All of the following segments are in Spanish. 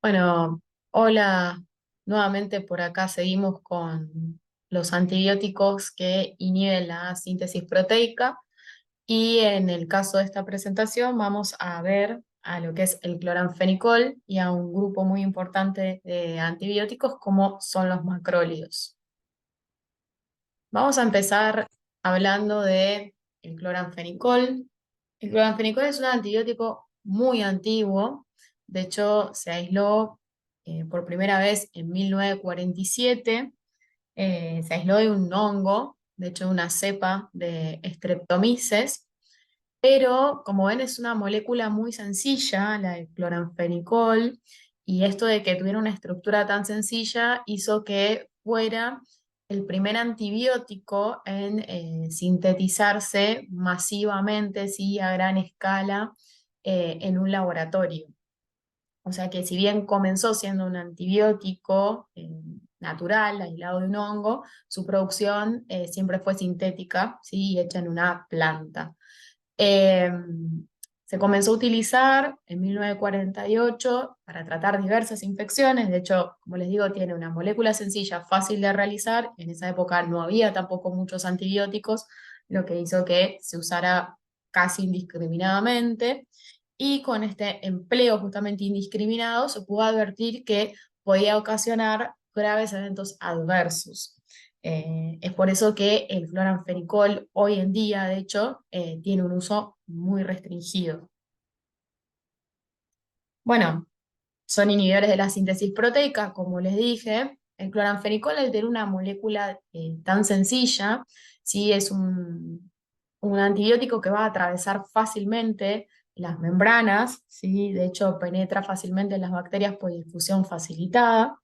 Bueno, hola, nuevamente por acá seguimos con los antibióticos que inhiben la síntesis proteica y en el caso de esta presentación vamos a ver a lo que es el cloranfenicol y a un grupo muy importante de antibióticos como son los macrólidos. Vamos a empezar hablando de el cloranfenicol. El cloranfenicol es un antibiótico muy antiguo, de hecho se aisló por primera vez en 1947, se aisló de un hongo, de hecho de una cepa de Streptomyces, pero como ven es una molécula muy sencilla, la del cloranfenicol, y esto de que tuviera una estructura tan sencilla hizo que fuera el primer antibiótico en sintetizarse masivamente, sí, a gran escala, en un laboratorio. O sea que si bien comenzó siendo un antibiótico natural, aislado de un hongo, su producción siempre fue sintética, ¿sí? Hecha en una planta. Eh, Se comenzó a utilizar en 1948 para tratar diversas infecciones. De hecho, como les digo, tiene una molécula sencilla, fácil de realizar. En esa época no había tampoco muchos antibióticos, lo que hizo que se usara casi indiscriminadamente. Y con este empleo justamente indiscriminado se pudo advertir que podía ocasionar graves eventos adversos. Es por eso que el cloranfenicol hoy en día, de hecho, tiene un uso muy restringido. Bueno, son inhibidores de la síntesis proteica, como les dije. El cloranfenicol, al tener una molécula tan sencilla, sí es un antibiótico que va a atravesar fácilmente las membranas, ¿sí? De hecho, penetra fácilmente en las bacterias por difusión facilitada.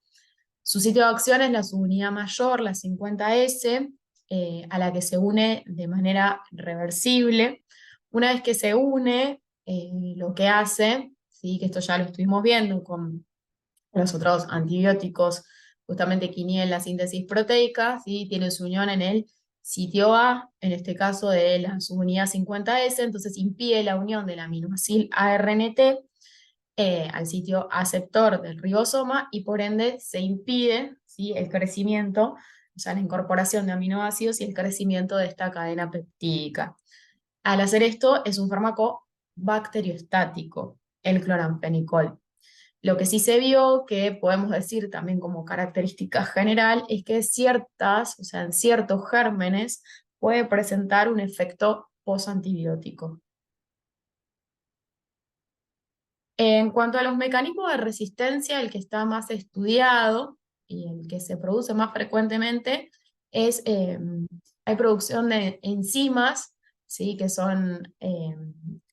Su sitio de acción es la subunidad mayor, la 50S, a la que se une de manera reversible. Una vez que se une, lo que hace, ¿sí? Que esto ya lo estuvimos viendo con los otros antibióticos, justamente que inhiben la síntesis proteica, ¿sí? Tiene su unión en el sitio A, en este caso de la subunidad 50S, entonces impide la unión del aminoácido ARNT al sitio aceptor del ribosoma y por ende se impide, ¿sí? El crecimiento, o sea, la incorporación de aminoácidos y el crecimiento de esta cadena peptídica. Al hacer esto es un fármaco bacteriostático, el cloranfenicol. Lo que sí se vio, que podemos decir también como característica general, es que ciertas, o sea, en ciertos gérmenes puede presentar un efecto posantibiótico. En cuanto a los mecanismos de resistencia, el que está más estudiado y el que se produce más frecuentemente es, hay producción de enzimas, ¿sí? Que son,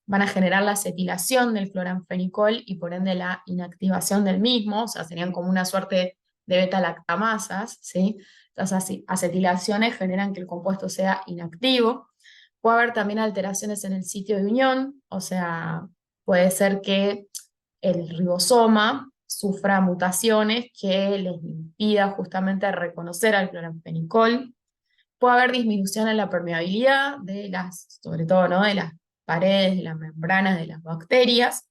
van a generar la acetilación del cloranfenicol y por ende la inactivación del mismo, o sea, serían como una suerte de beta-lactamasas, ¿sí? Las acetilaciones generan que el compuesto sea inactivo. Puede haber también alteraciones en el sitio de unión, o sea, puede ser que el ribosoma sufra mutaciones que les impida justamente reconocer al cloranfenicol. Puede haber disminución en la permeabilidad de las, sobre todo, ¿no? De las paredes, de las membranas de las bacterias.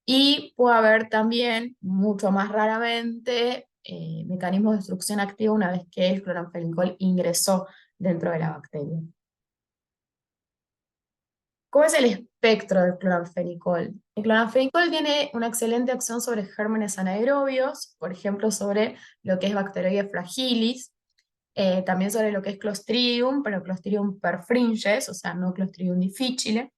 Y puede haber también, mucho más raramente, mecanismos de destrucción activa una vez que el cloranfenicol ingresó dentro de la bacteria. ¿Cómo es el espectro del cloranfenicol? El cloranfenicol tiene una excelente acción sobre gérmenes anaerobios, por ejemplo, sobre lo que es Bacteroides fragilis, también sobre lo que es Clostridium, pero Clostridium perfringens, o sea, no Clostridium difficile.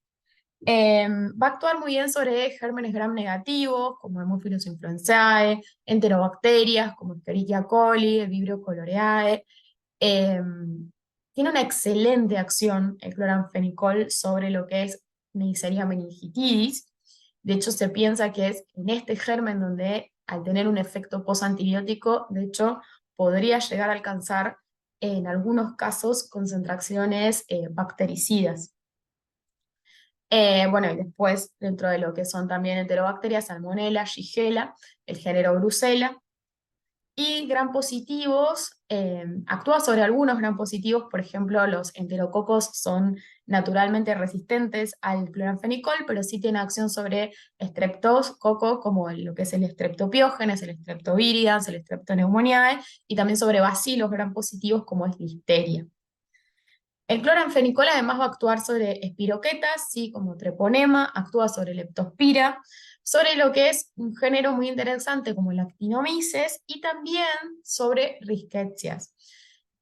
Va a actuar muy bien sobre gérmenes gram negativos, como Haemophilus influenzae, enterobacterias, como Escherichia coli, Vibrio coloreae. Eh, Tiene una excelente acción el cloranfenicol sobre lo que es Neisseria meningitidis. De hecho, se piensa que es en este germen donde, al tener un efecto posantibiótico, de hecho, podría llegar a alcanzar en algunos casos concentraciones bactericidas. Bueno, y después, dentro de lo que son también enterobacterias, Salmonella, Shigella, el género Brucella. Y gram positivos, actúa sobre algunos gram positivos, por ejemplo, los enterococos son naturalmente resistentes al cloranfenicol, pero sí tiene acción sobre streptococcus, como lo que es el streptopiógenes, el streptoviridans, el streptoneumoniae, y también sobre bacilos gram positivos, como es listeria. El cloranfenicol además va a actuar sobre espiroquetas, ¿sí? Como treponema, actúa sobre leptospira, sobre lo que es un género muy interesante como la actinomyces y también sobre rickettsias.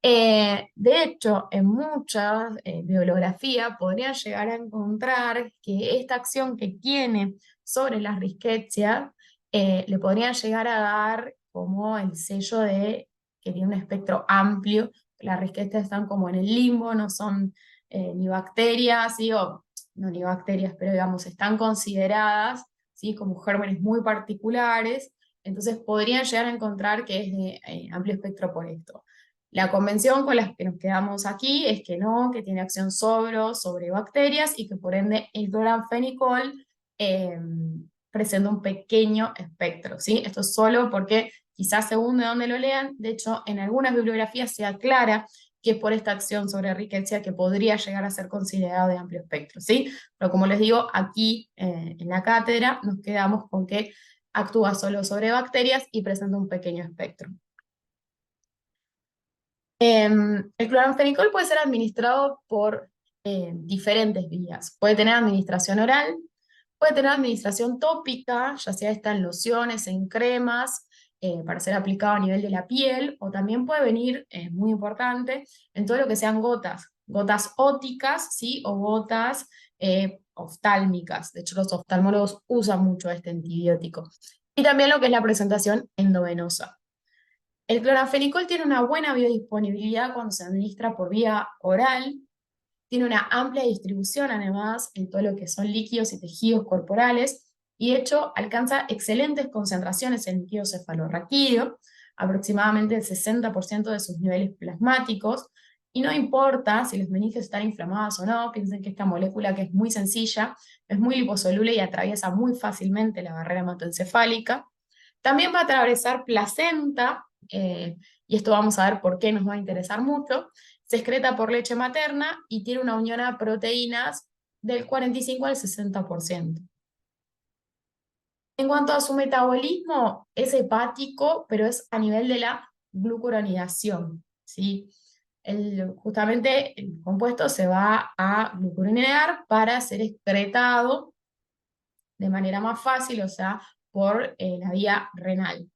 De hecho, en mucha bibliografía podrían llegar a encontrar que esta acción que tiene sobre las rickettsias le podrían llegar a dar como el sello de que tiene un espectro amplio. Las rickettsias están como en el limbo, no son ni bacterias, ¿sí? O, no ni bacterias, pero digamos, están consideradas, ¿sí? Como gérmenes muy particulares, entonces podrían llegar a encontrar que es de amplio espectro por esto. La convención con la que nos quedamos aquí es que no, que tiene acción sobre bacterias y que por ende el cloranfenicol eh, presenta un pequeño espectro, ¿sí? Esto es solo porque quizás según de dónde lo lean, de hecho en algunas bibliografías se aclara que es por esta acción sobre riqueza que podría llegar a ser considerado de amplio espectro, ¿sí? Pero como les digo, aquí en la cátedra nos quedamos con que actúa solo sobre bacterias y presenta un pequeño espectro. El cloranfenicol puede ser administrado por diferentes vías. Puede tener administración oral, puede tener administración tópica, ya sea esta en lociones, en cremas, para ser aplicado a nivel de la piel, o también puede venir, muy importante, en todo lo que sean gotas, gotas óticas, ¿sí? O gotas oftálmicas. De hecho, los oftalmólogos usan mucho este antibiótico. Y también lo que es la presentación endovenosa. El cloranfenicol tiene una buena biodisponibilidad cuando se administra por vía oral, tiene una amplia distribución además en todo lo que son líquidos y tejidos corporales, y de hecho alcanza excelentes concentraciones en líquido cefalorraquídeo, aproximadamente el 60% de sus niveles plasmáticos, y no importa si las meninges están inflamadas o no, piensen que esta molécula que es muy sencilla, es muy liposoluble y atraviesa muy fácilmente la barrera hematoencefálica. También va a atravesar placenta, y esto vamos a ver por qué nos va a interesar mucho. Se excreta por leche materna y tiene una unión a proteínas del 45 al 60%. En cuanto a su metabolismo, es hepático, pero es a nivel de la glucuronidación, ¿sí? Justamente el compuesto se va a glucuronidar para ser excretado de manera más fácil, o sea, por la vía renal.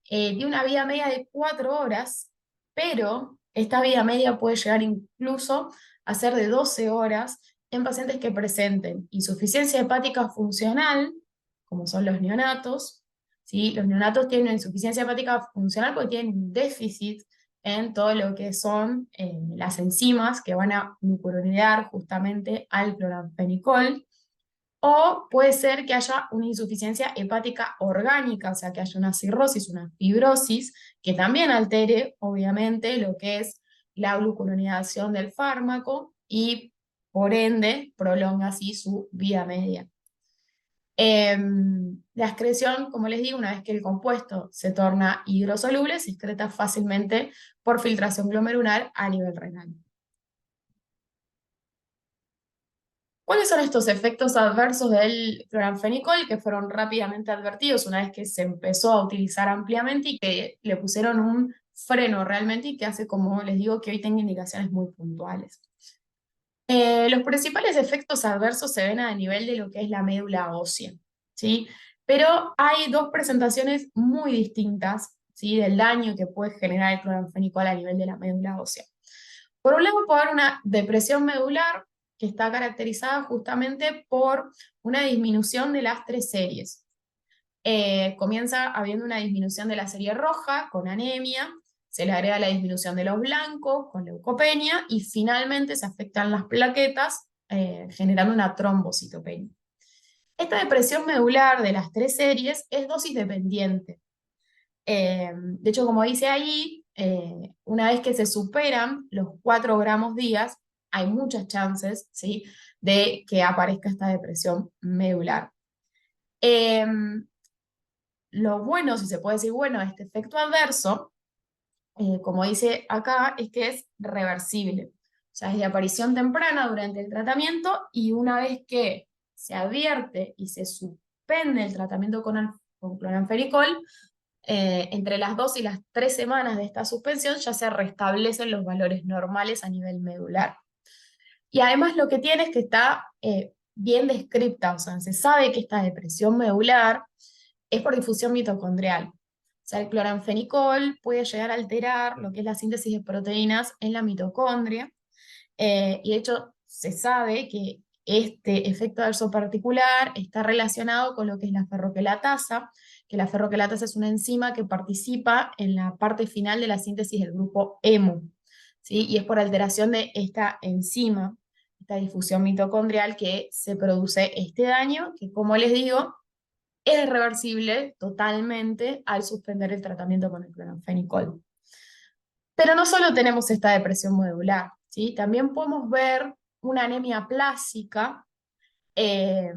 Tiene una vida media de 4 horas, pero esta vida media puede llegar incluso a ser de 12 horas en pacientes que presenten insuficiencia hepática funcional, como son los neonatos. ¿Sí? Los neonatos tienen una insuficiencia hepática funcional porque tienen un déficit en todo lo que son las enzimas que van a glucuronidar justamente al cloranfenicol. O puede ser que haya una insuficiencia hepática orgánica, o sea, que haya una cirrosis, una fibrosis, que también altere, obviamente, lo que es la glucuronidación del fármaco y, por ende, prolonga así su vida media. La excreción, como les digo, una vez que el compuesto se torna hidrosoluble, se excreta fácilmente por filtración glomerular a nivel renal. ¿Cuáles son estos efectos adversos del cloranfenicol que fueron rápidamente advertidos una vez que se empezó a utilizar ampliamente y que le pusieron un freno realmente y que hace, como les digo, que hoy tenga indicaciones muy puntuales? Los principales efectos adversos se ven a nivel de lo que es la médula ósea, ¿sí? Pero hay dos presentaciones muy distintas, ¿sí? Del daño que puede generar el cloranfenicol a nivel de la médula ósea. Por un lado, puede haber una depresión medular que está caracterizada justamente por una disminución de las tres series. Comienza habiendo una disminución de la serie roja con anemia, se le agrega la disminución de los blancos con leucopenia y finalmente se afectan las plaquetas generando una trombocitopenia. Esta depresión medular de las tres series es dosis dependiente. De hecho, como dice ahí, una vez que se superan los 4 gramos días, hay muchas chances, ¿sí? De que aparezca esta depresión medular. Eh, lo bueno, si se puede decir bueno, de este efecto adverso, como dice acá, es que es reversible. O sea, es de aparición temprana durante el tratamiento y una vez que se advierte y se suspende el tratamiento con cloranfenicol, entre las 2 y las 3 semanas de esta suspensión ya se restablecen los valores normales a nivel medular. Y además lo que tiene es que está bien descripta, o sea, se sabe que esta depresión medular es por difusión mitocondrial. O sea, el cloranfenicol puede llegar a alterar lo que es la síntesis de proteínas en la mitocondria, y de hecho se sabe que este efecto adverso particular está relacionado con lo que es la ferroquelatasa, que la ferroquelatasa es una enzima que participa en la parte final de la síntesis del grupo hemo, ¿sí? Y es por alteración de esta enzima, esta difusión mitocondrial, que se produce este daño, que como les digo, es reversible totalmente al suspender el tratamiento con el cloranfenicol. Pero no solo tenemos esta depresión medular, ¿sí? También podemos ver una anemia plásica, eh,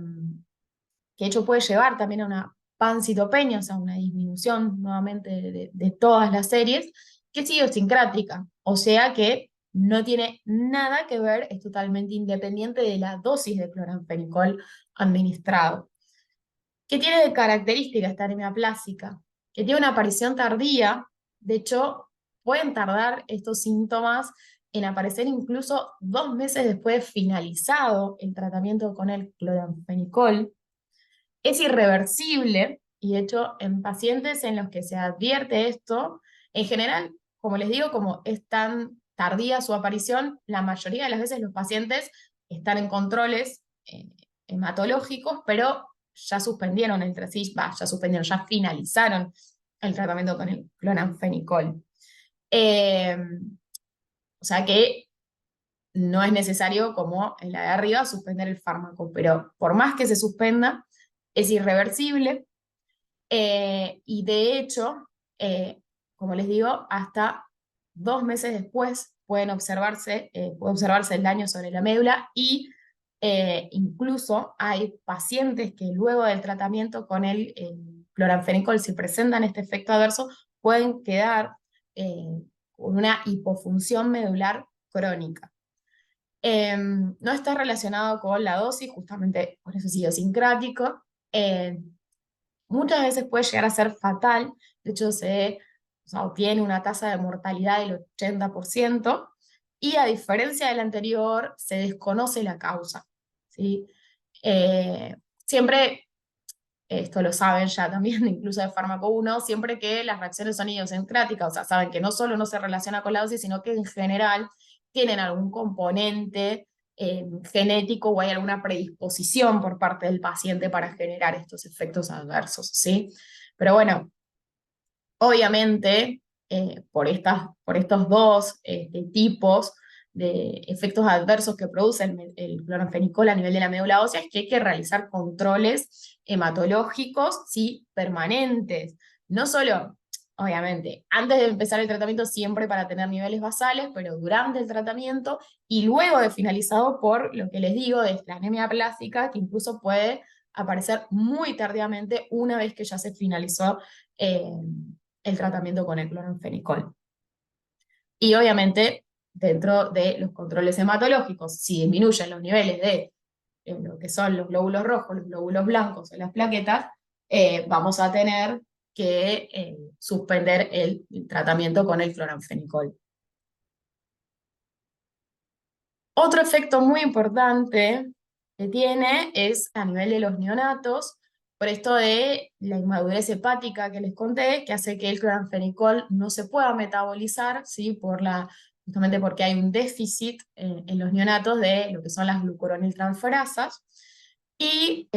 que de hecho puede llevar también a una pancitopenia, o sea, una disminución nuevamente de todas las series, que es idiosincrática, o sea que no tiene nada que ver, es totalmente independiente de la dosis de cloranfenicol administrado. ¿Qué tiene de característica esta anemia plástica? Que tiene una aparición tardía, de hecho, pueden tardar estos síntomas en aparecer incluso 2 meses después de finalizado el tratamiento con el cloranfenicol. Es irreversible y de hecho en pacientes en los que se advierte esto, en general, como les digo, como es tan tardía su aparición, la mayoría de las veces los pacientes están en controles hematológicos, pero ya suspendieron ya finalizaron el tratamiento con el cloranfenicol. Eh, o sea que no es necesario, como en la de arriba, suspender el fármaco, pero por más que se suspenda, es irreversible, y de hecho, como les digo, hasta 2 meses después puede observarse el daño sobre la médula y incluso hay pacientes que luego del tratamiento con el cloranfenicol, si presentan este efecto adverso, pueden quedar con una hipofunción medular crónica. No está relacionado con la dosis, justamente por eso es idiosincrático. Muchas veces puede llegar a ser fatal, de hecho o sea, obtiene una tasa de mortalidad del 80%, y a diferencia del anterior, se desconoce la causa, ¿sí? Eh, Siempre, esto lo saben ya también, incluso de fármaco 1, siempre que las reacciones son idiosincráticas, o sea, saben que no solo no se relaciona con la dosis, sino que en general tienen algún componente genético o hay alguna predisposición por parte del paciente para generar estos efectos adversos, ¿sí? Pero bueno, obviamente, por estos dos tipos de efectos adversos que produce el cloranfenicol a nivel de la médula ósea, es que hay que realizar controles hematológicos, ¿sí? Permanentes. No solo, obviamente, antes de empezar el tratamiento siempre para tener niveles basales, pero durante el tratamiento y luego de finalizado, por lo que les digo de la anemia plástica, que incluso puede aparecer muy tardíamente una vez que ya se finalizó eh, el tratamiento con el cloranfenicol. Y obviamente, dentro de los controles hematológicos, si disminuyen los niveles de lo que son los glóbulos rojos, los glóbulos blancos o las plaquetas, vamos a tener que suspender el tratamiento con el cloranfenicol. Otro efecto muy importante que tiene es a nivel de los neonatos, por esto de la inmadurez hepática que les conté, que hace que el cloranfenicol no se pueda metabolizar, ¿sí? Justamente porque hay un déficit en los neonatos de lo que son las glucuroniltransferasas. Y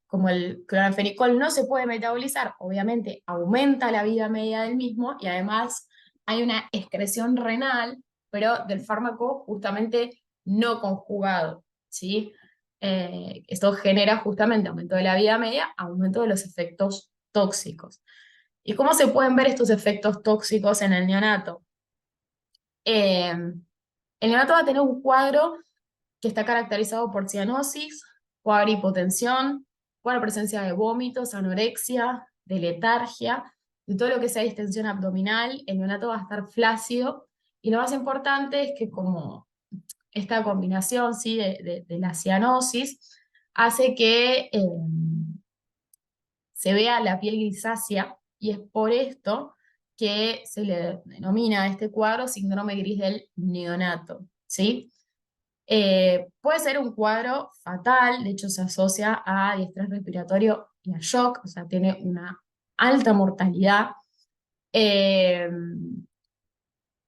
como el cloranfenicol no se puede metabolizar, obviamente aumenta la vida media del mismo y además hay una excreción renal, pero del fármaco justamente no conjugado, ¿sí? Esto genera justamente aumento de la vida media, aumento de los efectos tóxicos. ¿Y cómo se pueden ver estos efectos tóxicos en el neonato? El neonato va a tener un cuadro que está caracterizado por cianosis, cuadrihipotensión, por la presencia de vómitos, anorexia, de letargia, de todo lo que sea distensión abdominal, el neonato va a estar flácido, y lo más importante es que como esta combinación, ¿sí? de la cianosis hace que se vea la piel grisácea, y es por esto que se le denomina a este cuadro síndrome gris del neonato, ¿sí? Puede ser un cuadro fatal, de hecho se asocia a estrés respiratorio y a shock, o sea, tiene una alta mortalidad. Eh,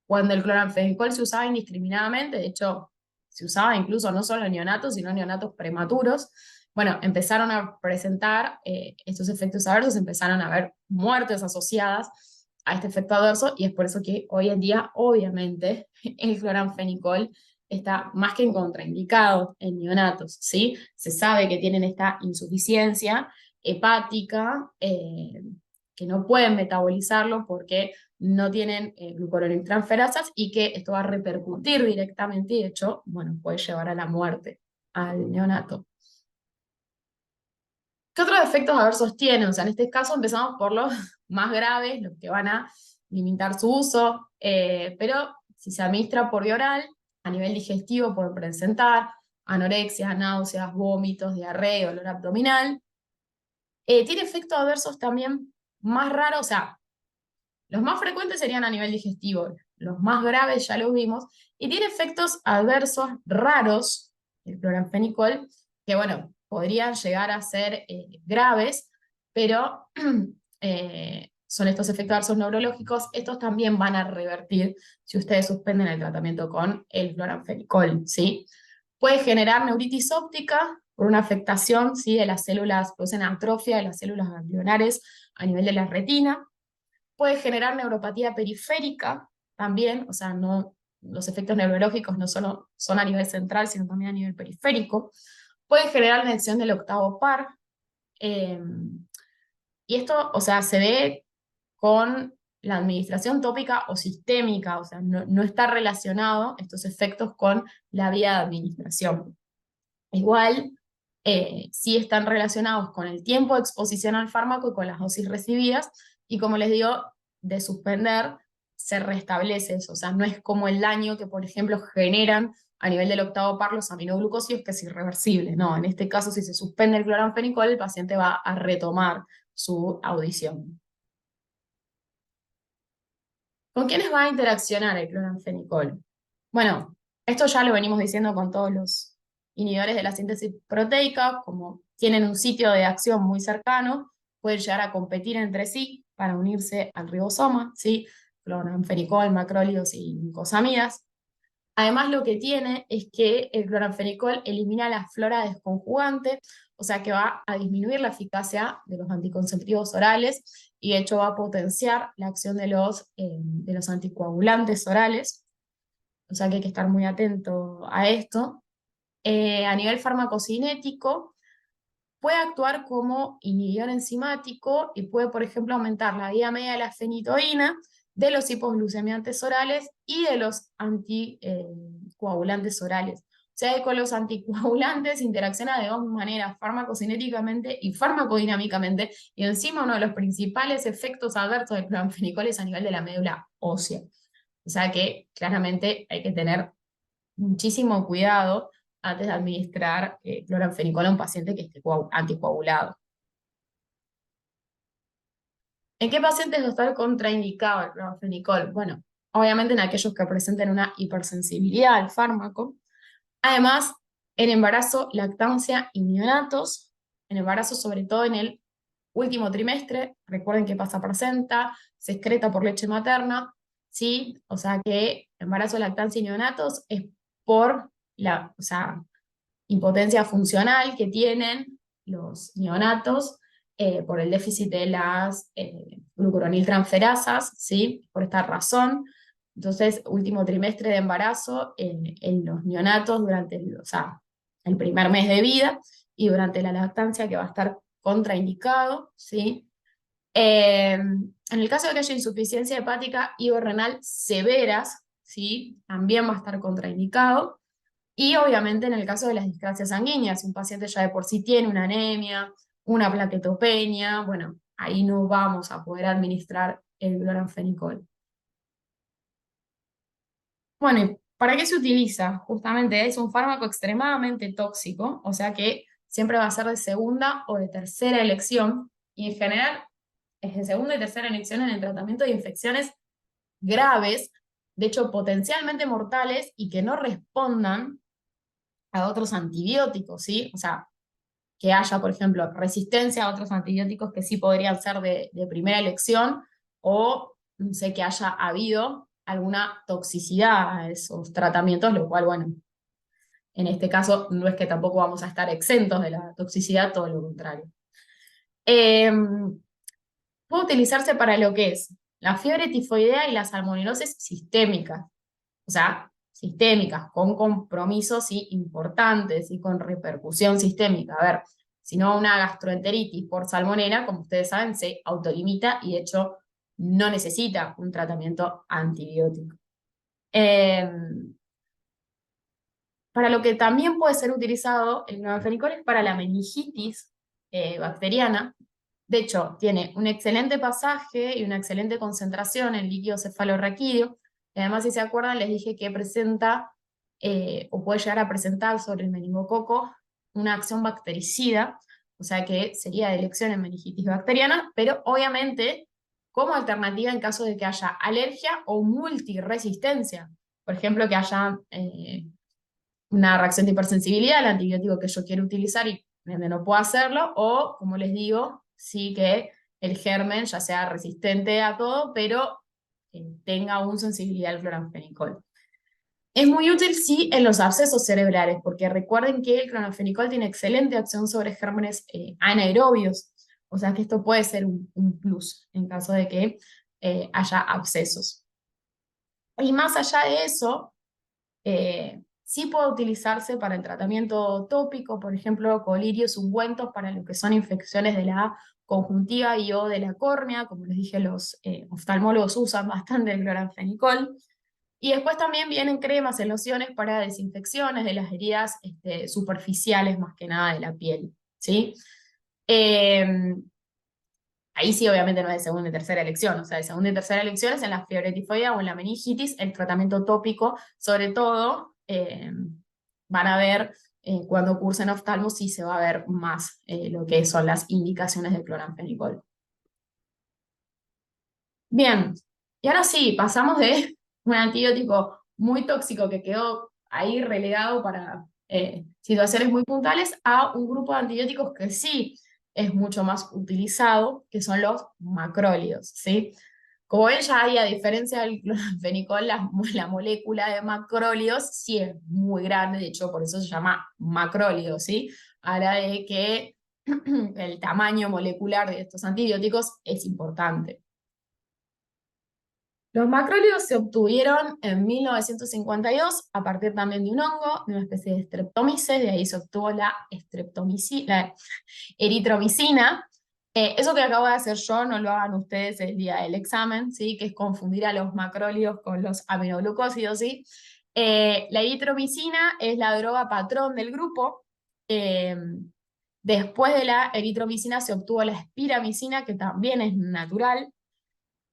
Cuando el cloranfenicol se usaba indiscriminadamente, de hecho, se usaba incluso no solo en neonatos, sino en neonatos prematuros, bueno, empezaron a presentar estos efectos adversos, empezaron a haber muertes asociadas a este efecto adverso, y es por eso que hoy en día, obviamente, el cloranfenicol está más que contraindicado en neonatos, ¿sí? Se sabe que tienen esta insuficiencia hepática, que no pueden metabolizarlo porque no tienen glucuroniltransferasas, y que esto va a repercutir directamente y de hecho, bueno, puede llevar a la muerte al neonato. ¿Qué otros efectos adversos tienen? O sea, en este caso empezamos por los más graves, los que van a limitar su uso, pero si se administra por vía oral, a nivel digestivo pueden presentar anorexia, náuseas, vómitos, diarrea, dolor abdominal. Tiene efectos adversos también más raros, o sea, los más frecuentes serían a nivel digestivo, los más graves ya los vimos, y tiene efectos adversos raros, el cloranfenicol, que bueno, podrían llegar a ser graves, pero son estos efectos adversos neurológicos. Estos también van a revertir si ustedes suspenden el tratamiento con el cloranfenicol, ¿sí? Puede generar neuritis óptica por una afectación, ¿sí? De las células, producen atrofia de las células ganglionares a nivel de la retina. Puede generar neuropatía periférica también, o sea, no, los efectos neurológicos no solo son a nivel central, sino también a nivel periférico. Puede generar lesión del octavo par, eh, y esto, o sea, se ve con la administración tópica o sistémica, o sea, no está relacionado estos efectos con la vía de administración. Igual, sí están relacionados con el tiempo de exposición al fármaco y con las dosis recibidas, y como les digo, de suspender se restablece eso, o sea, no es como el daño que, por ejemplo, generan a nivel del octavo par los aminoglucósidos, que es irreversible, no, en este caso, si se suspende el cloranfenicol, el paciente va a retomar su audición. ¿Con quiénes va a interaccionar el cloranfenicol? Bueno, esto ya lo venimos diciendo con todos los inhibidores de la síntesis proteica, como tienen un sitio de acción muy cercano, pueden llegar a competir entre sí para unirse al ribosoma, ¿sí? Cloranfenicol, macrólidos y glucosamidas. Además, lo que tiene es que el cloranfenicol elimina la flora desconjugante, o sea que va a disminuir la eficacia de los anticonceptivos orales, y de hecho va a potenciar la acción de los anticoagulantes orales, o sea que hay que estar muy atento a esto. A nivel farmacocinético, puede actuar como inhibidor enzimático y puede, por ejemplo, aumentar la vida media de la fenitoína, de los hipoglucemiantes orales y de los anticoagulantes orales. O sea que con los anticoagulantes interacciona de dos maneras, farmacocinéticamente y farmacodinámicamente, y encima uno de los principales efectos adversos del cloranfenicol es a nivel de la médula ósea. O sea que claramente hay que tener muchísimo cuidado antes de administrar cloranfenicol a un paciente que esté anticoagulado. ¿En qué pacientes va a estar contraindicado el cloranfenicol? Bueno, obviamente en aquellos que presenten una hipersensibilidad al fármaco. Además, en embarazo, lactancia y neonatos, en embarazo sobre todo en el último trimestre, recuerden que pasa placenta, se excreta por leche materna, ¿sí? O sea que embarazo, lactancia y neonatos es por la, o sea, impotencia funcional que tienen los neonatos, por el déficit de las glucuroniltransferasas, ¿sí? Por esta razón. Entonces, último trimestre de embarazo en los neonatos durante o sea, el primer mes de vida, y durante la lactancia, que va a estar contraindicado, ¿sí? En el caso de que haya insuficiencia hepática y o renal severas, ¿sí? También va a estar contraindicado. Y obviamente en el caso de las discrasias sanguíneas, si un paciente ya de por sí tiene una anemia, una plaquetopenia, bueno, ahí no vamos a poder administrar el cloranfenicol. Bueno, ¿y para qué se utiliza? Justamente es un fármaco extremadamente tóxico, o sea que siempre va a ser de segunda o de tercera elección, y en general es de segunda y tercera elección en el tratamiento de infecciones graves, de hecho potencialmente mortales y que no respondan a otros antibióticos, ¿sí? O sea, que haya, por ejemplo, resistencia a otros antibióticos que sí podrían ser de primera elección, o no sé, que haya habido alguna toxicidad a esos tratamientos, lo cual, bueno, en este caso no es que tampoco vamos a estar exentos de la toxicidad, todo lo contrario. Eh, Puede utilizarse para lo que es la fiebre tifoidea y la salmonelosis sistémica, o sea, sistémicas, con compromisos sí, importantes y con repercusión sistémica. A ver, si no una gastroenteritis por salmonela, como ustedes saben, se autolimita y de hecho no necesita un tratamiento antibiótico. Eh, para lo que también puede ser utilizado el clorfenicol es para la meningitis bacteriana. De hecho, tiene un excelente pasaje y una excelente concentración en líquido cefalorraquídeo. Y además, si se acuerdan, les dije que presenta o puede llegar a presentar sobre el meningococo una acción bactericida, o sea que sería de elección en meningitis bacteriana, pero obviamente como alternativa en caso de que haya alergia o multiresistencia. Por ejemplo, que haya una reacción de hipersensibilidad al antibiótico que yo quiero utilizar y no puedo hacerlo, o, como les digo, sí que el germen ya sea resistente a todo, pero tenga aún sensibilidad al cloranfenicol. Es muy útil, sí, en los abscesos cerebrales, porque recuerden que el cloranfenicol tiene excelente acción sobre gérmenes anaerobios, o sea que esto puede ser un plus en caso de que haya abscesos. Y más allá de eso, sí puede utilizarse para el tratamiento tópico, por ejemplo, colirios, ungüentos para lo que son infecciones de la conjuntiva y o de la córnea, como les dije, los oftalmólogos usan bastante el cloranfenicol. Y después también vienen cremas en lociones para desinfecciones de las heridas superficiales, más que nada de la piel, ¿sí? Eh, Ahí sí, obviamente no es de segunda y tercera elección, o sea, de segunda y tercera elección es en la fiebre tifoidea o en la meningitis, el tratamiento tópico, sobre todo, van a ver cuando cursen oftalmo sí se va a ver más lo que son las indicaciones del cloranfenicol. Bien, y ahora sí, pasamos de un antibiótico muy tóxico que quedó ahí relegado para situaciones muy puntuales a un grupo de antibióticos que sí es mucho más utilizado, que son los macrólidos, ¿sí? Como ven, ya hay, a diferencia del cloranfenicol, la molécula de macrólidos sí es muy grande, de hecho por eso se llama macrólido, ¿sí? Habla de que el tamaño molecular de estos antibióticos es importante. Los macrólidos se obtuvieron en 1952 a partir también de un hongo, de una especie de Streptomyces, de ahí se obtuvo la eritromicina. Eso que acabo de hacer yo, no lo hagan ustedes el día del examen, ¿sí? Que es confundir a los macrólidos con los aminoglucósidos, ¿sí? La eritromicina es la droga patrón del grupo. Eh, Después de la eritromicina se obtuvo la espiramicina, que también es natural.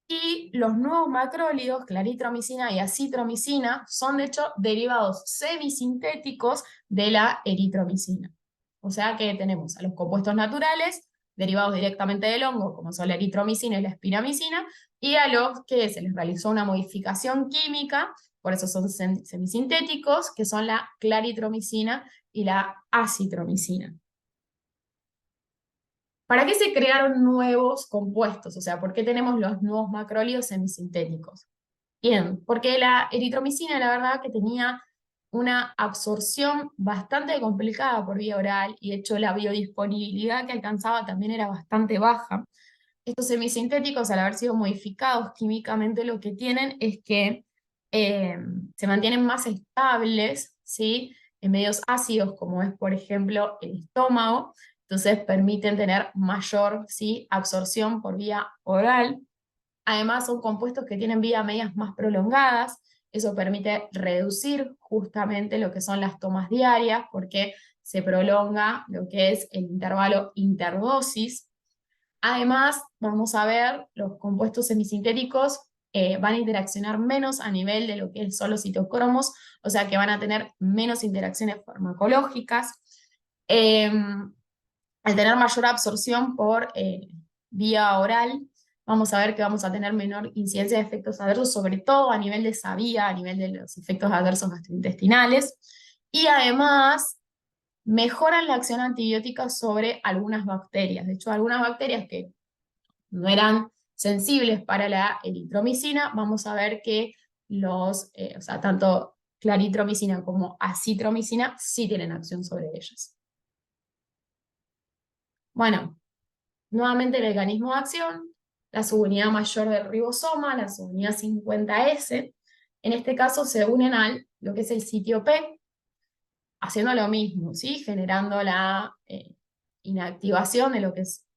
Y los nuevos macrólidos, claritromicina y acitromicina, son de hecho derivados semisintéticos de la eritromicina. O sea que tenemos a los compuestos naturales derivados directamente del hongo, como son la eritromicina y la espiramicina, y a los que se les realizó una modificación química, por eso son semisintéticos, que son la claritromicina y la acitromicina. ¿Para qué se crearon nuevos compuestos? O sea, ¿por qué tenemos los nuevos macrólidos semisintéticos? Bien, porque la eritromicina, la verdad, que tenía una absorción bastante complicada por vía oral y de hecho la biodisponibilidad que alcanzaba también era bastante baja. Estos semisintéticos, al haber sido modificados químicamente, lo que tienen es que eh, se mantienen más estables, ¿sí? En medios ácidos, como es, por ejemplo, el estómago, entonces permiten tener mayor, ¿sí? Absorción por vía oral. Además, son compuestos que tienen vida medias más prolongadas. Eso permite reducir justamente lo que son las tomas diarias, porque se prolonga lo que es el intervalo interdosis. Además, vamos a ver, los compuestos semisintéticos van a interaccionar menos a nivel de lo que son los citocromos, o sea que van a tener menos interacciones farmacológicas. Al tener mayor absorción por vía oral, vamos a ver que vamos a tener menor incidencia de efectos adversos, sobre todo a nivel de esa vía, a nivel de los efectos adversos gastrointestinales. Y además, mejoran la acción antibiótica sobre algunas bacterias. De hecho, algunas bacterias que no eran sensibles para la eritromicina, vamos a ver que o sea, tanto claritromicina como acitromicina sí tienen acción sobre ellas. Bueno, nuevamente el mecanismo de acción, la subunidad mayor del ribosoma, la subunidad 50S, en este caso se unen al lo que es el sitio P, haciendo lo mismo, ¿sí? Generando la inactivación de lo que es,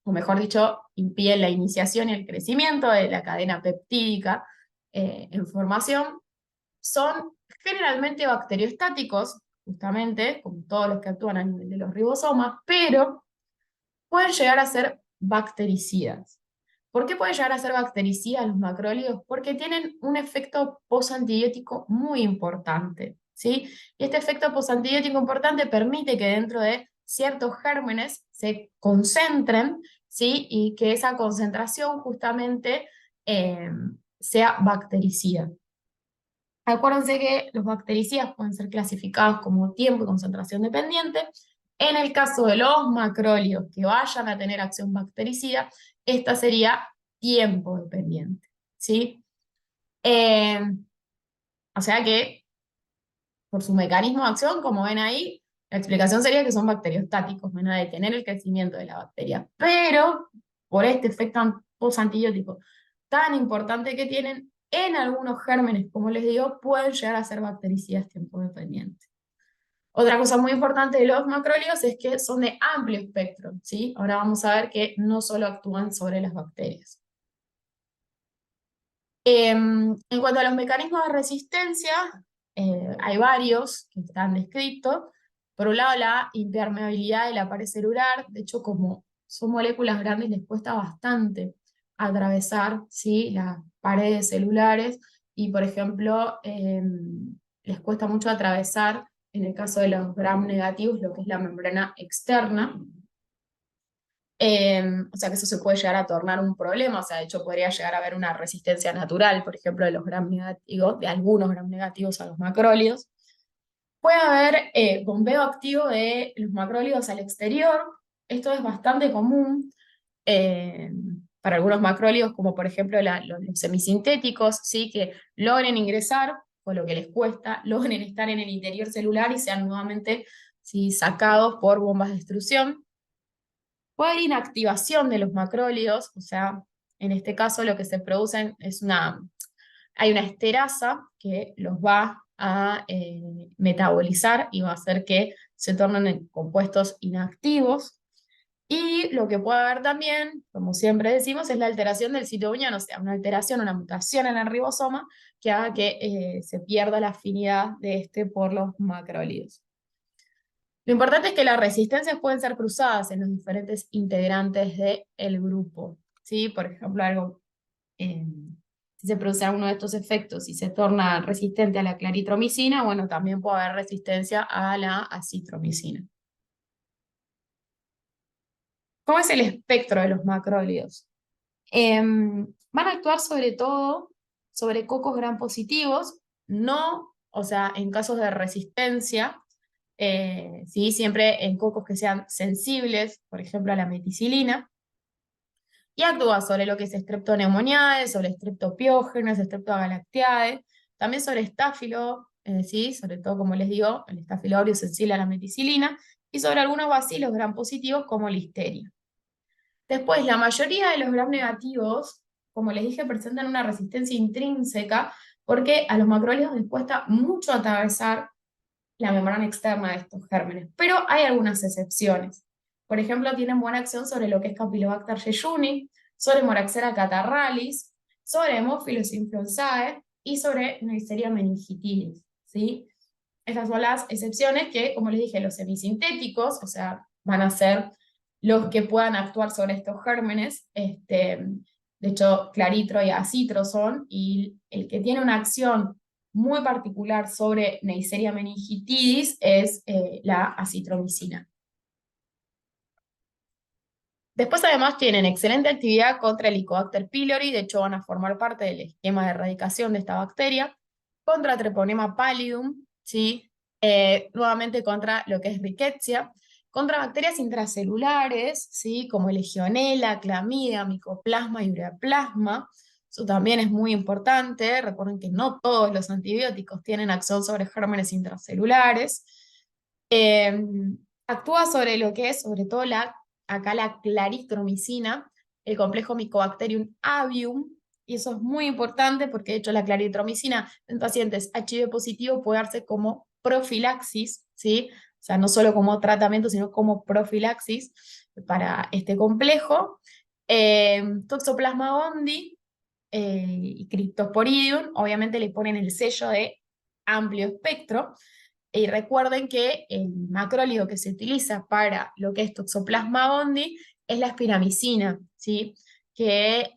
o mejor dicho, impide la iniciación y el crecimiento de la cadena peptídica en formación. Son generalmente bacteriostáticos, justamente, como todos los que actúan a nivel de los ribosomas, pero pueden llegar a ser bactericidas. ¿Por qué pueden llegar a ser bactericidas los macrólidos? Porque tienen un efecto posantibiótico muy importante, ¿sí? Y este efecto posantibiótico importante permite que dentro de ciertos gérmenes se concentren, ¿sí? Y que esa concentración justamente eh, sea bactericida. Acuérdense que los bactericidas pueden ser clasificados como tiempo y concentración dependiente. En el caso de los macrólidos que vayan a tener acción bactericida, esta sería tiempo dependiente, ¿sí? Eh, o sea que, por su mecanismo de acción, como ven ahí, la explicación sería que son bacteriostáticos, van a detener el crecimiento de la bacteria. Pero, por este efecto posantibiótico tan importante que tienen, en algunos gérmenes, como les digo, pueden llegar a ser bactericidas tiempo dependiente. Otra cosa muy importante de los macrólidos es que son de amplio espectro, ¿sí? Ahora vamos a ver que no solo actúan sobre las bacterias. En cuanto a los mecanismos de resistencia, hay varios que están descritos. Por un lado, la impermeabilidad de la pared celular. De hecho, como son moléculas grandes, les cuesta bastante atravesar, ¿sí?, las paredes celulares. Y, por ejemplo, les cuesta mucho atravesar, en el caso de los gram negativos, lo que es la membrana externa. O sea que eso se puede llegar a tornar un problema, o sea, de hecho podría llegar a haber una resistencia natural, por ejemplo, de los gram negativos, de algunos gram negativos a los macrólidos. Puede haber bombeo activo de los macrólidos al exterior, esto es bastante común eh, para algunos macrólidos, como por ejemplo los semisintéticos, ¿sí?, que logren ingresar, o lo que les cuesta, logren estar en el interior celular y sean nuevamente, ¿sí?, sacados por bombas de extrusión. Puede haber inactivación de los macrólidos, o sea, en este caso lo que se produce es hay una esterasa que los va a metabolizar y va a hacer que se tornen en compuestos inactivos. Y lo que puede haber también, como siempre decimos, es la alteración del citoguión, o sea, una alteración, una mutación en el ribosoma que haga que se pierda la afinidad de este por los macrólidos. Lo importante es que las resistencias pueden ser cruzadas en los diferentes integrantes del grupo, ¿sí? Por ejemplo, si se produce alguno de estos efectos y se torna resistente a la claritromicina, bueno, también puede haber resistencia a la acitromicina. ¿Cómo es el espectro de los macrólidos? Van a actuar sobre todo sobre cocos gram positivos, no, o sea, en casos de resistencia, ¿sí?, siempre en cocos que sean sensibles, por ejemplo, a la meticilina, y actúa sobre lo que es Streptoneumoniae, sobre Streptopiógenes, Streptogalactiae, también sobre estáfilo, ¿sí?, sobre todo, como les digo, el Staphylo aureus sensible a la meticilina, y sobre algunos bacilos gram positivos como Listeria. Después, la mayoría de los gram negativos, como les dije, presentan una resistencia intrínseca porque a los macrólidos les cuesta mucho atravesar la membrana externa de estos gérmenes, pero hay algunas excepciones. Por ejemplo, tienen buena acción sobre lo que es Campylobacter jejuni, sobre Moraxera catarrhalis, sobre Haemophilus influenzae y sobre Neisseria meningitis, ¿sí? Estas son las excepciones que, como les dije, los semisintéticos, o sea, van a ser los que puedan actuar sobre estos gérmenes. De hecho, claritro y acitro son, y el que tiene una acción muy particular sobre Neisseria meningitidis es la acitromicina. Después además tienen excelente actividad contra el Helicobacter pylori, de hecho van a formar parte del esquema de erradicación de esta bacteria, contra Treponema pallidum, ¿sí? Nuevamente contra lo que es Rickettsia, contra bacterias intracelulares, ¿sí? Como Legionella, Clamidia, Mycoplasma y Ureaplasma. Eso también es muy importante. Recuerden que no todos los antibióticos tienen acción sobre gérmenes intracelulares. Eh, Actúa sobre lo que es, sobre todo acá la claritromicina, el complejo Mycobacterium avium, y eso es muy importante porque de hecho la claritromicina en pacientes HIV positivo puede darse como profilaxis, ¿sí? O sea, no solo como tratamiento, sino como profilaxis para este complejo. Toxoplasma gondii y Cryptosporidium, obviamente le ponen el sello de amplio espectro, y recuerden que el macrólido que se utiliza para lo que es Toxoplasma gondii es la espiramicina, ¿sí? Que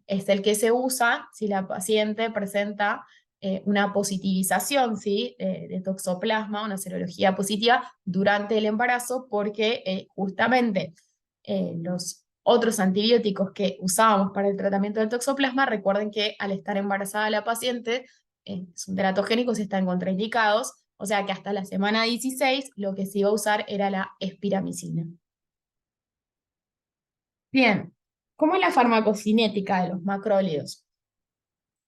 es el que se usa si la paciente presenta una positivización, ¿sí? De toxoplasma, una serología positiva durante el embarazo, porque justamente los otros antibióticos que usábamos para el tratamiento del toxoplasma, recuerden que al estar embarazada la paciente, son teratogénicos y están contraindicados, o sea que hasta la semana 16 lo que se iba a usar era la espiramicina. Bien, ¿cómo es la farmacocinética de los macrólidos?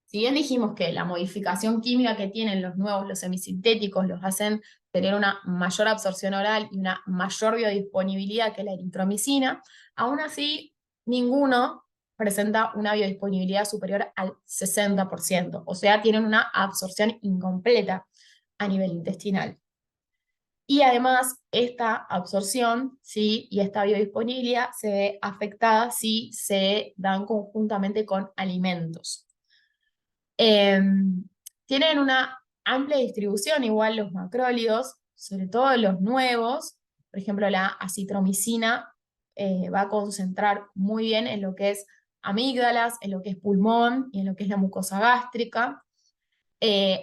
Si bien dijimos que la modificación química que tienen los nuevos, los semisintéticos, los hacen tener una mayor absorción oral y una mayor biodisponibilidad que la eritromicina, aún así ninguno presenta una biodisponibilidad superior al 60%, o sea, tienen una absorción incompleta a nivel intestinal. Y además, esta absorción, ¿sí? Y esta biodisponibilidad se ve afectada si se dan conjuntamente con alimentos. Eh, Tienen una amplia distribución, igual los macrólidos, sobre todo los nuevos. Por ejemplo, la acitromicina va a concentrar muy bien en lo que es amígdalas, en lo que es pulmón y en lo que es la mucosa gástrica.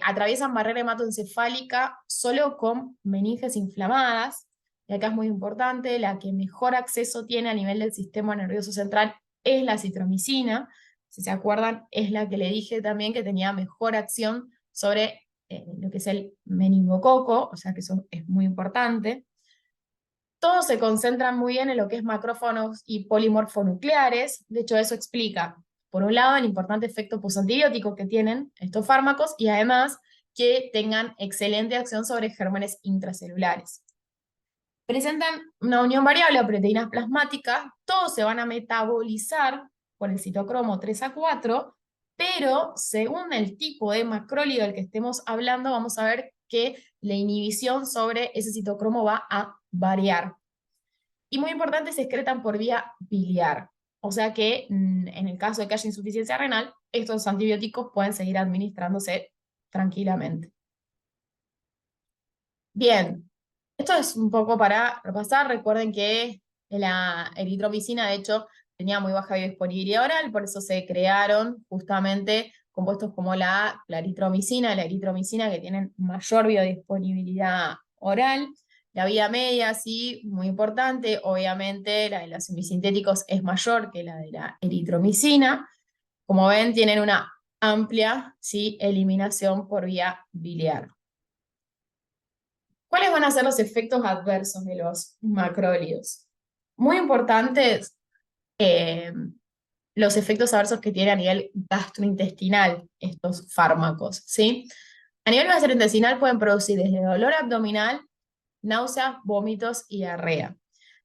Atraviesan barrera hematoencefálica solo con meninges inflamadas. Y acá es muy importante, la que mejor acceso tiene a nivel del sistema nervioso central es la citromicina. Si se acuerdan, es la que le dije también que tenía mejor acción sobre lo que es el meningococo, o sea que eso es muy importante. Todos se concentran muy bien en lo que es macrófagos y polimorfonucleares. De hecho, eso explica, por un lado, el importante efecto posantibiótico que tienen estos fármacos y además que tengan excelente acción sobre gérmenes intracelulares. Presentan una unión variable a proteínas plasmáticas, todos se van a metabolizar por el citocromo 3A4, pero según el tipo de macrólido del que estemos hablando, vamos a ver que la inhibición sobre ese citocromo va a variar. Y muy importante, se excretan por vía biliar. O sea que en el caso de que haya insuficiencia renal, estos antibióticos pueden seguir administrándose tranquilamente. Bien, esto es un poco para repasar. Recuerden que la eritromicina, de hecho, tenía muy baja biodisponibilidad oral, por eso se crearon justamente compuestos como la eritromicina, que tienen mayor biodisponibilidad oral. La vía media, sí, muy importante. Obviamente, la de los semisintéticos es mayor que la de la eritromicina. Como ven, tienen una amplia, sí, eliminación por vía biliar. ¿Cuáles van a ser los efectos adversos de los macrólidos? Muy importantes, los efectos adversos que tienen a nivel gastrointestinal estos fármacos, ¿sí? A nivel gastrointestinal pueden producir desde dolor abdominal, náuseas, vómitos y diarrea.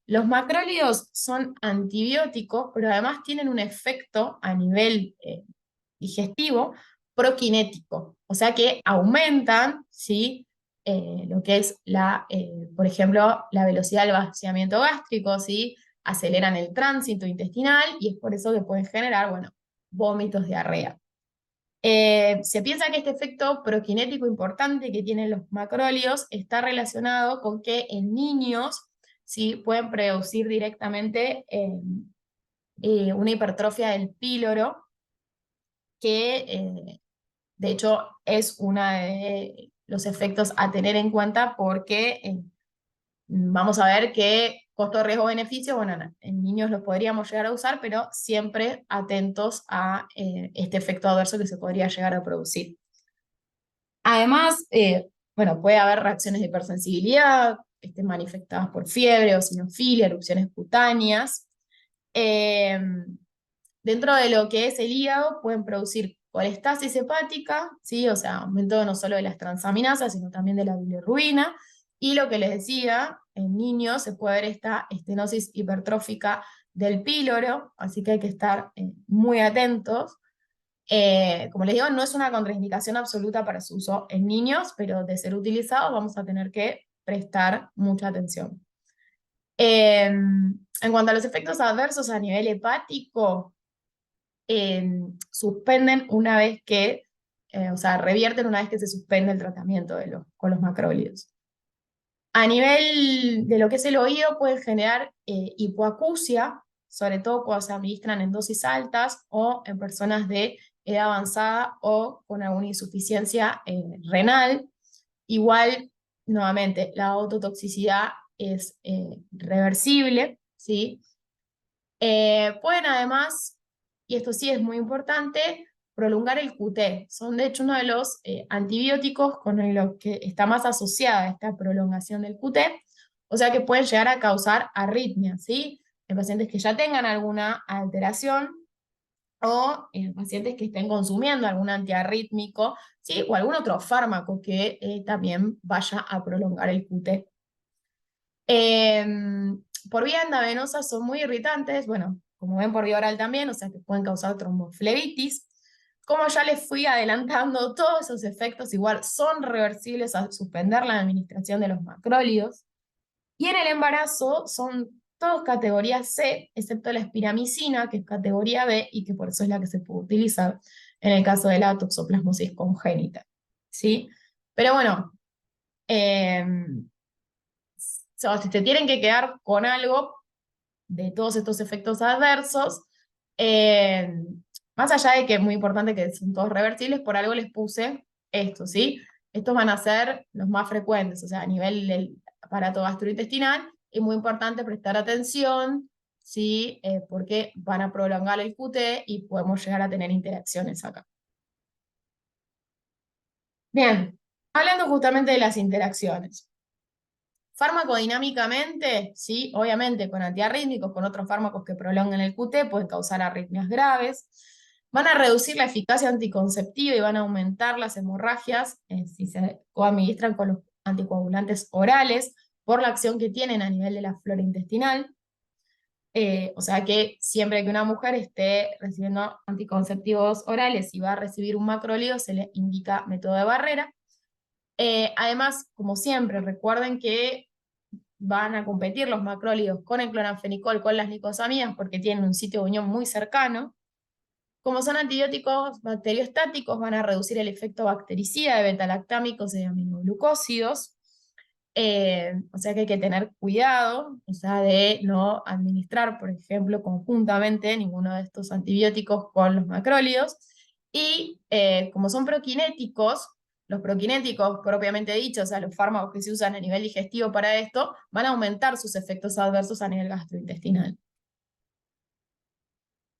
Los macrólidos son antibióticos, pero además tienen un efecto a nivel digestivo prokinético, o sea que aumentan, ¿sí? Lo que es por ejemplo, la velocidad del vaciamiento gástrico, ¿sí? Aceleran el tránsito intestinal y es por eso que pueden generar, bueno, vómitos, diarrea. Se piensa que este efecto prokinético importante que tienen los macrólidos está relacionado con que en niños ¿sí? Pueden producir directamente una hipertrofia del píloro, que de hecho es uno de los efectos a tener en cuenta porque vamos a ver que costo, riesgo, beneficio, bueno, en niños los podríamos llegar a usar, pero siempre atentos a este efecto adverso que se podría llegar a producir. Además, bueno, puede haber reacciones de hipersensibilidad, manifestadas por fiebre, eosinofilia, erupciones cutáneas. Eh, Dentro de lo que es el hígado, pueden producir colestasis hepática, ¿sí? O sea, aumento no solo de las transaminasas, sino también de la bilirrubina. Y lo que les decía, en niños se puede ver esta estenosis hipertrófica del píloro, así que hay que estar muy atentos. Como les digo, no es una contraindicación absoluta para su uso en niños, pero de ser utilizado vamos a tener que prestar mucha atención. En cuanto a los efectos adversos a nivel hepático, suspenden una vez que, o sea, revierten una vez que se suspende el tratamiento con los macrólidos. A nivel de lo que es el oído, pueden generar hipoacusia, sobre todo cuando se administran en dosis altas o en personas de edad avanzada o con alguna insuficiencia renal. Igual, nuevamente, la ototoxicidad es reversible, ¿sí? Pueden además, y esto sí es muy importante, prolongar el QT. Son de hecho uno de los antibióticos con los que está más asociada esta prolongación del QT, o sea que pueden llegar a causar arritmias, ¿sí? En pacientes que ya tengan alguna alteración o en pacientes que estén consumiendo algún antiarrítmico, ¿sí? O algún otro fármaco que también vaya a prolongar el QT. Por vía endovenosa son muy irritantes, bueno, como ven por vía oral también, o sea que pueden causar tromboflebitis. Como ya les fui adelantando, todos esos efectos igual son reversibles al suspender la administración de los macrólidos. Y en el embarazo son todos categoría C, excepto la espiramicina, que es categoría B y que por eso es la que se puede utilizar en el caso de la toxoplasmosis congénita. ¿Sí? Pero bueno, eh, sea, si te tienen que quedar con algo de todos estos efectos adversos, eh, más allá de que es muy importante que son todos reversibles, por algo les puse esto, ¿sí? Estos van a ser los más frecuentes, o sea, a nivel del aparato gastrointestinal, es muy importante prestar atención, ¿sí? Porque van a prolongar el QT y podemos llegar a tener interacciones acá. Bien, hablando justamente de las interacciones. Farmacodinámicamente, sí, obviamente con antiarrítmicos, con otros fármacos que prolongan el QT, pueden causar arritmias graves. Van a reducir la eficacia anticonceptiva y van a aumentar las hemorragias si se coadministran con los anticoagulantes orales por la acción que tienen a nivel de la flora intestinal. O sea que siempre que una mujer esté recibiendo anticonceptivos orales y va a recibir un macrolído, se le indica método de barrera. Además, como siempre, recuerden que van a competir los macrólidos con el cloranfenicol, con las nicosamidas, porque tienen un sitio de unión muy cercano. Como son antibióticos bacteriostáticos, van a reducir el efecto bactericida de betalactámicos y de aminoglucósidos. O sea que hay que tener cuidado, o sea, de no administrar, por ejemplo, conjuntamente ninguno de estos antibióticos con los macrólidos. Y como son proquinéticos, los proquinéticos propiamente dichos, o sea, los fármacos que se usan a nivel digestivo para esto, van a aumentar sus efectos adversos a nivel gastrointestinal.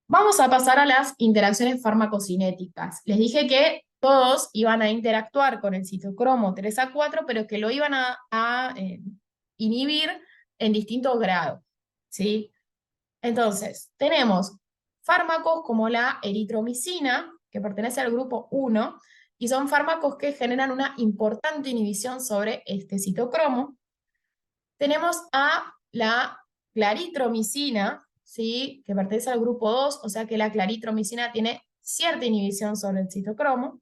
Vamos a pasar a las interacciones farmacocinéticas. Les dije que todos iban a interactuar con el citocromo 3A4, pero que lo iban a inhibir en distintos grados, ¿sí? Entonces, tenemos fármacos como la eritromicina, que pertenece al grupo 1, y son fármacos que generan una importante inhibición sobre este citocromo. Tenemos a la claritromicina, ¿sí? Que pertenece al grupo 2, o sea que la claritromicina tiene cierta inhibición sobre el citocromo.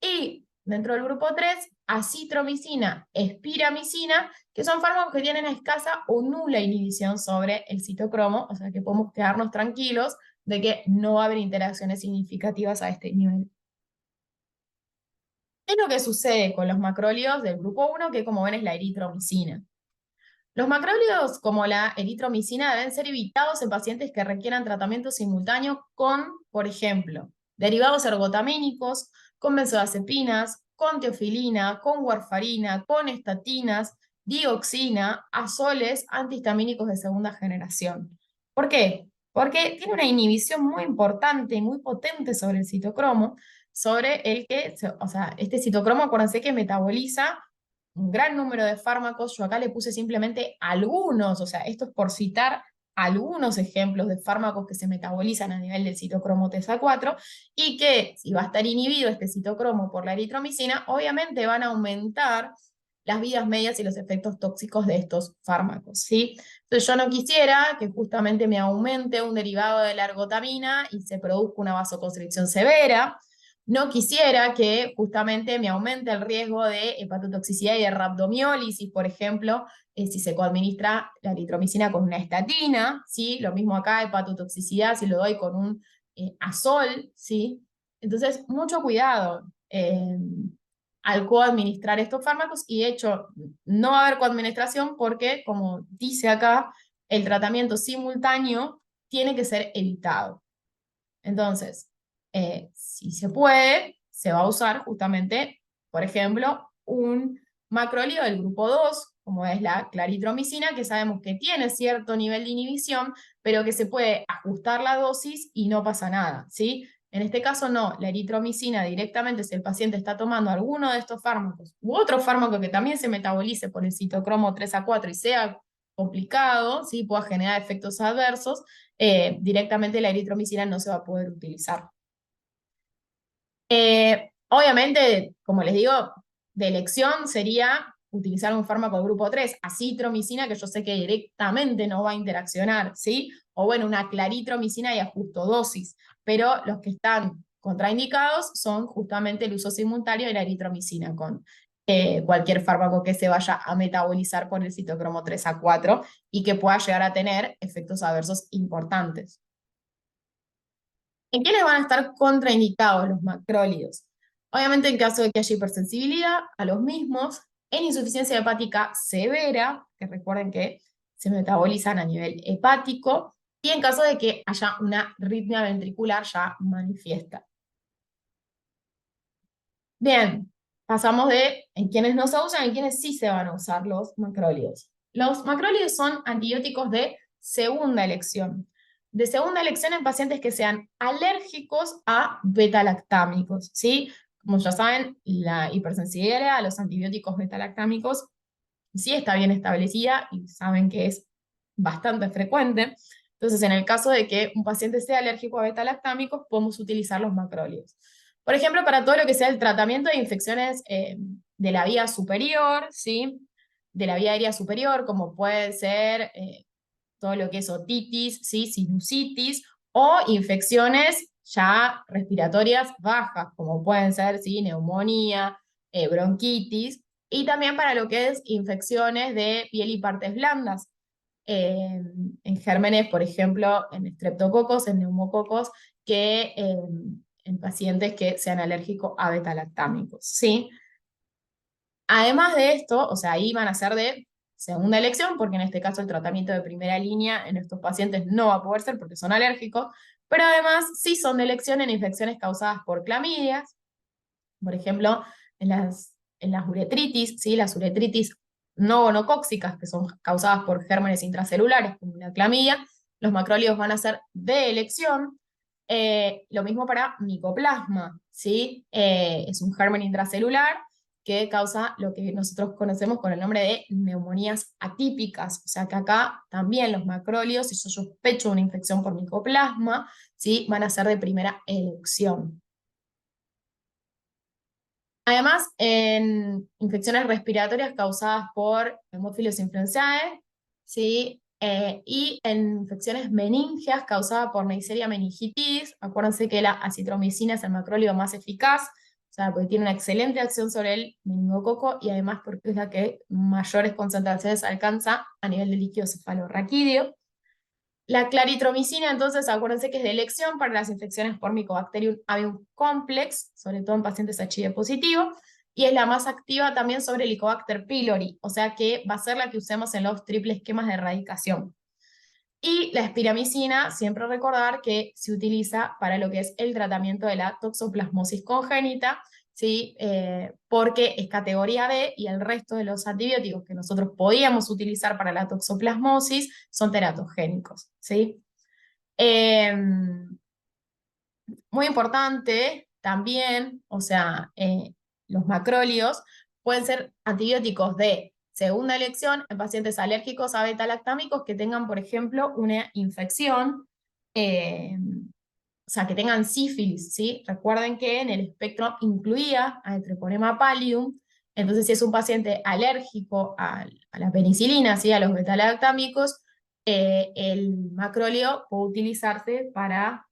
Y dentro del grupo 3, acitromicina, espiramicina, que son fármacos que tienen escasa o nula inhibición sobre el citocromo, o sea que podemos quedarnos tranquilos de que no va a haber interacciones significativas a este nivel. ¿Qué es lo que sucede con los macrólidos del grupo 1? Que como ven es la eritromicina. Los macrólidos, como la eritromicina, deben ser evitados en pacientes que requieran tratamiento simultáneo con, por ejemplo, derivados ergotamínicos, con benzodiazepinas, con teofilina, con warfarina, con estatinas, dioxina, azoles antihistamínicos de segunda generación. ¿Por qué? Porque tiene una inhibición muy importante y muy potente sobre el citocromo, sobre el que, o sea, este citocromo, acuérdense que metaboliza un gran número de fármacos. Yo acá le puse simplemente algunos, o sea, esto es por citar algunos ejemplos de fármacos que se metabolizan a nivel del citocromo TSA4 y que si va a estar inhibido este citocromo por la eritromicina, obviamente van a aumentar las vidas medias y los efectos tóxicos de estos fármacos, ¿sí? Entonces yo no quisiera que justamente me aumente un derivado de la ergotamina y se produzca una vasoconstricción severa. No quisiera que justamente me aumente el riesgo de hepatotoxicidad y de rhabdomiólisis, por ejemplo, si se coadministra la eritromicina con una estatina, ¿sí? Lo mismo acá, hepatotoxicidad, si lo doy con un azol, ¿sí? Entonces, mucho cuidado al coadministrar estos fármacos y de hecho no va a haber coadministración porque, como dice acá, el tratamiento simultáneo tiene que ser evitado. Entonces, si se puede, se va a usar justamente, por ejemplo, un macróleo del grupo 2, como es la claritromicina, que sabemos que tiene cierto nivel de inhibición, pero que se puede ajustar la dosis y no pasa nada, ¿sí? En este caso no, la eritromicina directamente, si el paciente está tomando alguno de estos fármacos u otro fármaco que también se metabolice por el citocromo 3A4 y sea complicado, ¿sí? Pueda generar efectos adversos, directamente la eritromicina no se va a poder utilizar. Obviamente, como les digo, de elección sería utilizar un fármaco de grupo 3, acitromicina, que yo sé que directamente no va a interaccionar, ¿sí? O bueno, una claritromicina y ajusto dosis, pero los que están contraindicados son justamente el uso simultáneo de la eritromicina con cualquier fármaco que se vaya a metabolizar por el citocromo 3A4 y que pueda llegar a tener efectos adversos importantes. ¿En quiénes van a estar contraindicados los macrólidos? Obviamente en caso de que haya hipersensibilidad a los mismos, en insuficiencia hepática severa, que recuerden que se metabolizan a nivel hepático, y en caso de que haya una arritmia ventricular ya manifiesta. Bien, pasamos de en quienes no se usan y en quienes sí se van a usar los macrólidos. Los macrólidos son antibióticos de segunda elección. De segunda elección en pacientes que sean alérgicos a beta-lactámicos, ¿sí? Como ya saben, la hipersensibilidad a los antibióticos beta-lactámicos sí está bien establecida y saben que es bastante frecuente. Entonces, en el caso de que un paciente sea alérgico a beta-lactámicos, podemos utilizar los macrólidos. Por ejemplo, para todo lo que sea el tratamiento de infecciones de la vía superior, ¿sí? De la vía aérea superior, como puede ser todo lo que es otitis, ¿sí? Sinusitis, o infecciones ya respiratorias bajas, como pueden ser, ¿sí? Neumonía, bronquitis, y también para lo que es infecciones de piel y partes blandas, en gérmenes, por ejemplo, en estreptococos, en neumococos, que en pacientes que sean alérgicos a beta-lactámicos, ¿sí? Además de esto, o sea, ahí van a ser de segunda elección, porque en este caso el tratamiento de primera línea en estos pacientes no va a poder ser porque son alérgicos, pero además sí son de elección en infecciones causadas por clamidias, por ejemplo, en las uretritis, ¿sí? Las uretritis no gonocóxicas, que son causadas por gérmenes intracelulares, como la clamidia, los macrólidos van a ser de elección. Lo mismo para micoplasma, ¿sí? Es un germen intracelular que causa lo que nosotros conocemos con el nombre de neumonías atípicas. O sea que acá también los macrólidos, si yo sospecho una infección por micoplasma, ¿sí? Van a ser de primera elección. Además, en infecciones respiratorias causadas por Haemophilus influenzae, ¿sí? Y en infecciones meníngeas causadas por Neisseria meningitis, acuérdense que la acitromicina es el macrólido más eficaz, o sea, porque tiene una excelente acción sobre el meningococo y además porque es la que mayores concentraciones alcanza a nivel de líquido cefalorraquídeo. La claritromicina, entonces, acuérdense que es de elección para las infecciones por Mycobacterium avium complex, sobre todo en pacientes HIV positivo. y es la más activa también sobre Helicobacter pylori, o sea que va a ser la que usemos en los triple esquemas de erradicación. Y la espiramicina, siempre recordar que se utiliza para lo que es el tratamiento de la toxoplasmosis congénita, ¿sí? Porque es categoría B y el resto de los antibióticos que nosotros podíamos utilizar para la toxoplasmosis son teratogénicos, ¿sí? Eh, Muy importante también, o sea, los macrólidos pueden ser antibióticos de segunda elección en pacientes alérgicos a beta-lactámicos que tengan, por ejemplo, una infección, eh, o sea, que tengan sífilis, ¿sí? Recuerden que en el espectro incluía al Treponema pallidum, entonces si es un paciente alérgico a la penicilina, ¿sí? A los beta-lactámicos, el macróleo puede utilizarse para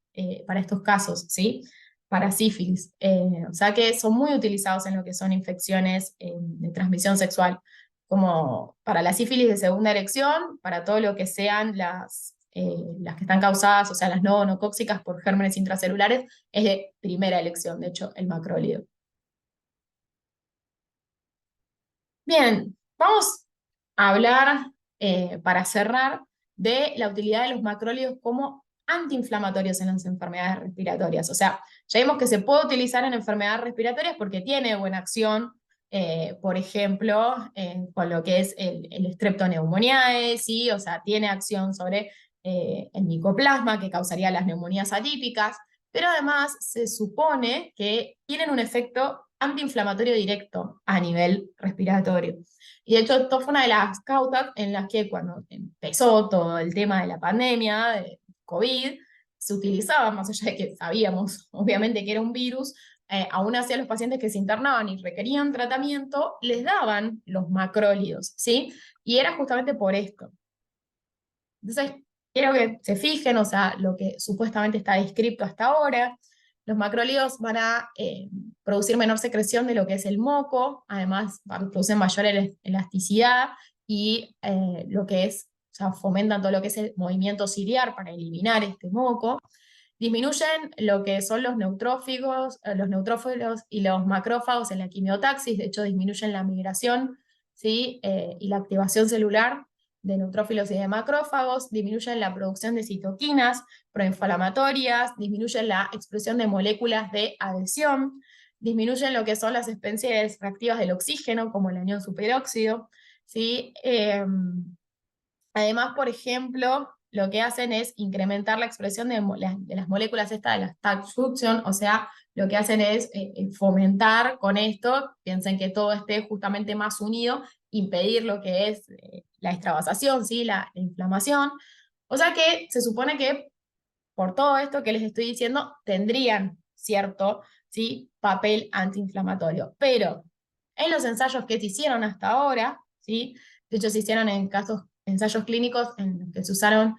estos casos, ¿sí? Para sífilis. O sea que son muy utilizados en lo que son infecciones de transmisión sexual, como para la sífilis de segunda erección, para todo lo que sean las que están causadas, o sea, las no gonocóxicas por gérmenes intracelulares, es de primera elección, de hecho, el macrólido. Bien, vamos a hablar, para cerrar, de la utilidad de los macrólidos como antiinflamatorios en las enfermedades respiratorias. O sea, ya vimos que se puede utilizar en enfermedades respiratorias porque tiene buena acción, por ejemplo, con lo que es el Streptoneumoniae, ¿sí? O sea, tiene acción sobre el micoplasma que causaría las neumonías atípicas, pero además se supone que tienen un efecto antiinflamatorio directo a nivel respiratorio. Y de hecho, esto fue una de las causas en las que cuando empezó todo el tema de la pandemia, de COVID, se utilizaba, más allá de que sabíamos obviamente que era un virus, aún así a los pacientes que se internaban y requerían tratamiento, les daban los macrólidos, ¿sí? Y era justamente por esto. Entonces, quiero que se fijen, o sea, lo que supuestamente está descrito hasta ahora. Los macrólidos van a producir menor secreción de lo que es el moco, además producen mayor elasticidad y lo que es, o sea, fomentan todo lo que es el movimiento ciliar para eliminar este moco. Disminuyen lo que son los neutrófilos y los macrófagos en la quimiotaxis, de hecho disminuyen la migración, ¿sí? Y la activación celular de neutrófilos y de macrófagos, disminuyen la producción de citoquinas proinflamatorias, disminuyen la expresión de moléculas de adhesión, disminuyen lo que son las especies reactivas del oxígeno, como el anión superóxido, ¿sí? Además, por ejemplo, lo que hacen es incrementar la expresión de las moléculas estas de las tag junction, o sea, lo que hacen es fomentar con esto, piensen que todo esté justamente más unido, impedir lo que es la extravasación, ¿sí? La inflamación. O sea que se supone que por todo esto que les estoy diciendo, tendrían cierto, ¿sí? Papel antiinflamatorio. Pero en los ensayos que se hicieron hasta ahora, ¿sí? De hecho se hicieron en ensayos clínicos en los que se usaron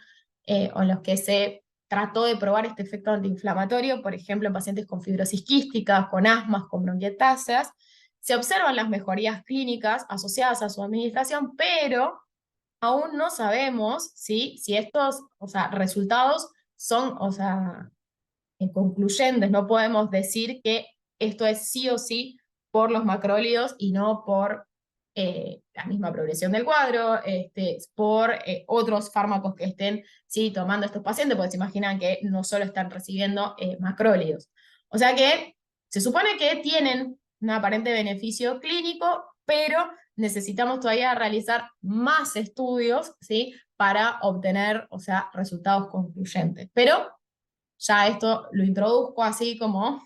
o en los que se trató de probar este efecto antiinflamatorio, por ejemplo, en pacientes con fibrosis quística, con asmas, con bronquiectasias, se observan las mejorías clínicas asociadas a su administración, pero aún no sabemos, ¿sí? Si estos, o sea, resultados son, o sea, concluyentes. No podemos decir que esto es sí o sí por los macrólidos y no por la misma progresión del cuadro, por otros fármacos que estén, ¿sí? Tomando estos pacientes, porque se imaginan que no solo están recibiendo macrólidos. O sea que se supone que tienen un aparente beneficio clínico, pero necesitamos todavía realizar más estudios, ¿sí? Para obtener, o sea, resultados concluyentes. Pero ya esto lo introduzco así como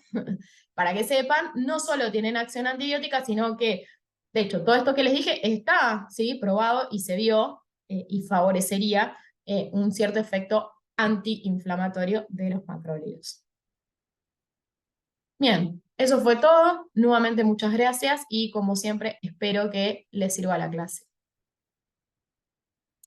para que sepan, no solo tienen acción antibiótica, sino que, de hecho, todo esto que les dije está, ¿sí? Probado y se vio y favorecería un cierto efecto antiinflamatorio de los macrólidos. Bien, eso fue todo. Nuevamente muchas gracias y como siempre espero que les sirva la clase.